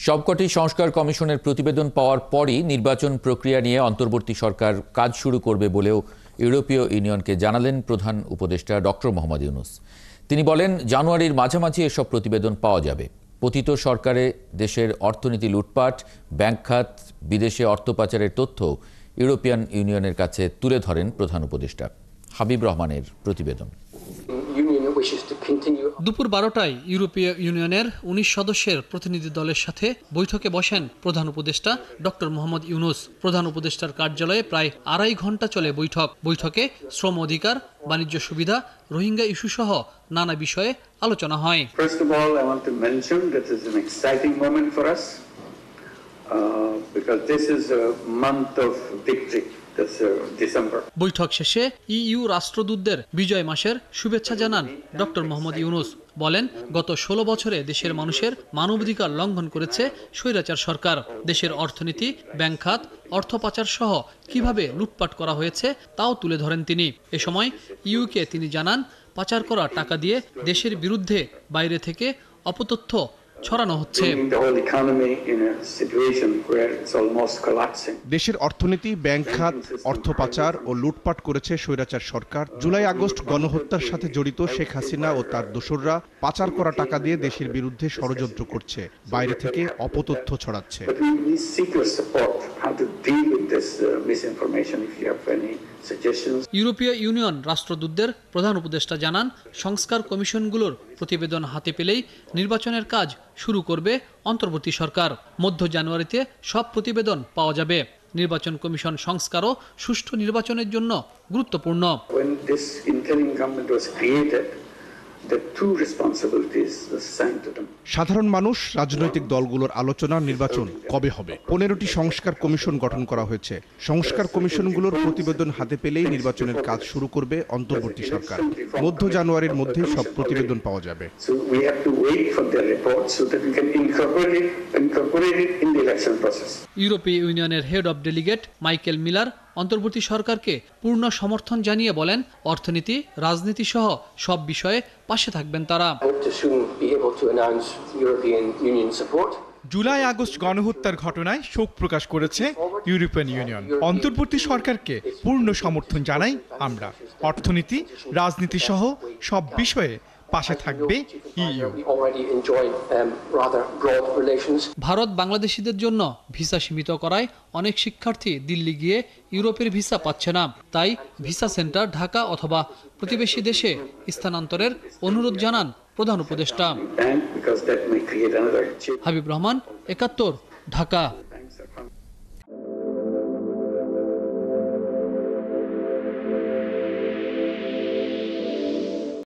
সবকটি সংস্কার কমিশনের প্রতিবেদন পাওয়ার পরই নির্বাচন প্রক্রিয়া নিয়ে অন্তর্বর্তী সরকার কাজ শুরু করবে বলেও ইউরোপীয় ইউনিয়নকে জানালেন প্রধান উপদেষ্টা ডক্টর মোহাম্মদ ইউনূস। তিনি বলেন, জানুয়ারির মাঝামাঝি এসব প্রতিবেদন পাওয়া যাবে। পতিত সরকারে দেশের অর্থনীতি লুটপাট, ব্যাংক খাত, বিদেশে অর্থ পাচারের তথ্য ইউরোপিয়ান ইউনিয়নের কাছে তুলে ধরেন প্রধান উপদেষ্টা। হাবিব রহমানের প্রতিবেদন। দুপুর 12টায় ইউরোপীয় ইউনিয়নের 19 সদস্যের প্রতিনিধি দলের সাথে বৈঠকে বসেন প্রধান উপদেষ্টা ডক্টর মোহাম্মদ ইউনূস। প্রধান উপদেষ্টার কার্যালয়ে প্রায় 2.5 ঘন্টা চলে বৈঠকে শ্রম অধিকার, বাণিজ্য সুবিধা, রোহিঙ্গা ইস্যু সহ নানা বিষয়ে আলোচনা হয়। First of all, I want to mention that this is an exciting moment for us because this is a month of victory. বৈঠক শেষে ইইউ রাষ্ট্রদূতদের বিজয় মাসের শুভেচ্ছা জানান ডক্টর মোহাম্মদ ইউনূস। বলেন, গত 16 বছরে দেশের মানুষের মানবাধিকার লঙ্ঘন করেছে স্বৈরাচার সরকার। দেশের অর্থনীতি, ব্যাংক খাত, অর্থ পাচার সহ কিভাবে লুটপাট করা হয়েছে তাও তুলে ধরেন তিনি। এ সময় ইউকে তিনি জানান, পাচার করা টাকা দিয়ে দেশের বিরুদ্ধে বাইরে থেকে অপতথ্য ছড়ানো হচ্ছে। দেশের অর্থনীতি, ব্যাংক খাত, অর্থ পাচার ও লুটপাট করেছে স্বৈরাচার সরকার। জুলাই আগস্ট গণহত্যার সাথে জড়িত শেখ হাসিনা ও তার দোসররা পাচার করা টাকা দিয়ে দেশের বিরুদ্ধে ষড়যন্ত্র করছে, বাইরে থেকে অপতথ্য ছড়াচ্ছে। ইউরোপীয় ইউনিয়ন রাষ্ট্রদূতদের প্রধান উপদেষ্টা জানান, সংস্কার কমিশনগুলোর প্রতিবেদন হাতে পেলেই নির্বাচনের কাজ শুরু করবে অন্তর্বর্তী সরকার। মধ্য জানুয়ারিতে সব প্রতিবেদন পাওয়া যাবে। নির্বাচন কমিশন সংস্কারও সুষ্ঠু নির্বাচনের জন্য গুরুত্বপূর্ণ। সাধারণ মানুষ, রাজনৈতিক দলগুলোর আলোচনা নির্বাচন কবে হবে। 15টি সংস্কার কমিশন গঠন করা হয়েছে। সংস্কার কমিশনগুলোর প্রতিবেদন হাতে পেলেই নির্বাচনের কাজ শুরু করবে অন্তর্বর্তী সরকার। মধ্য জানুয়ারির মধ্যে সব প্রতিবেদন পাওয়া যাবে। ইউরোপীয় ইউনিয়নের head of delegate Michael Miller অন্তর্বর্তী সরকারকে পূর্ণ সমর্থন জানিয়ে বলেন, অর্থনীতি, রাজনীতি সহ সব বিষয়ে পাশে থাকবেন তারা। জুলাই আগস্ট গণহত্যার ঘটনায় শোক প্রকাশ করেছে ইউরোপিয়ান ইউনিয়ন। অন্তর্বর্তী সরকারকে পূর্ণ সমর্থন জানাই আমরা। অর্থনীতি, রাজনীতি সহ সব বিষয়ে পাশে থাকবে ইইউ। ভারত বাংলাদেশিদের জন্য ভিসা সীমিত করায় অনেক শিক্ষার্থী দিল্লি গিয়ে ইউরোপের ভিসা পাচ্ছে না। তাই ভিসা সেন্টার ঢাকা অথবা প্রতিবেশী দেশে স্থানান্তরের অনুরোধ জানান প্রধান উপদেষ্টা। হাবিব রহমান, 71, ঢাকা।